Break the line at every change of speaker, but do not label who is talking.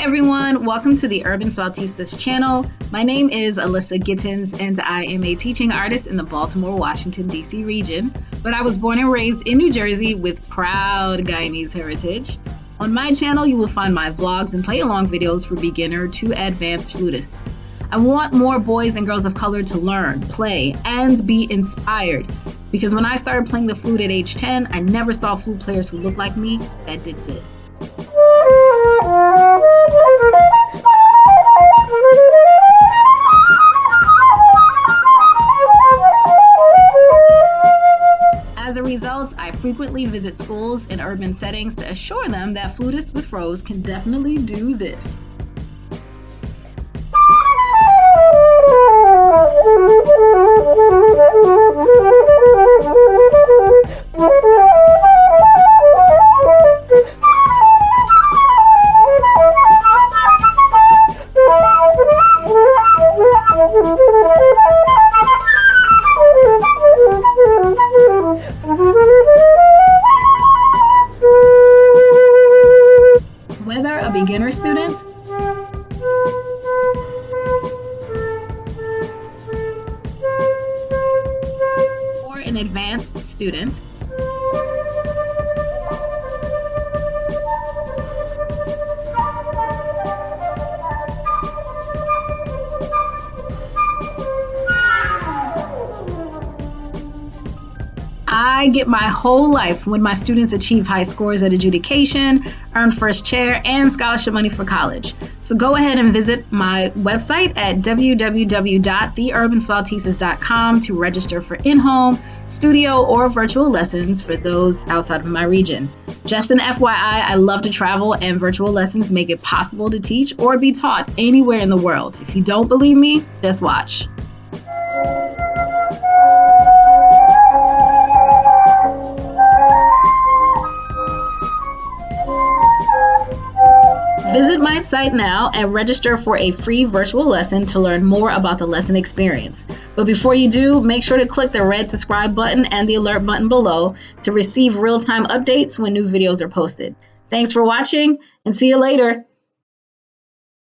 everyone, welcome to the Urban Flautistas channel. My name is Alyssa Gittins and I am a teaching artist in the Baltimore, Washington, D.C. region, but I was born and raised in New Jersey with proud Guyanese heritage. On my channel, you will find my vlogs and play-along videos for beginner to advanced flutists. I want more boys and girls of color to learn, play, and be inspired, because when I started playing the flute at age 10, I never saw flute players who looked like me that did this. As a result, I frequently visit schools in urban settings to assure them that flutists with froze can definitely do this. Whether a beginner student or an advanced student, I get my whole life when my students achieve high scores at adjudication, earn first chair, and scholarship money for college. So go ahead and visit my website at www.theurbanflautistas.com to register for in-home, studio, or virtual lessons for those outside of my region. Just an FYI, I love to travel, and virtual lessons make it possible to teach or be taught anywhere in the world. If you don't believe me, just watch. Visit my site now and register for a free virtual lesson to learn more about the lesson experience. But before you do, make sure to click the red subscribe button and the alert button below to receive real-time updates when new videos are posted. Thanks for watching and see you later.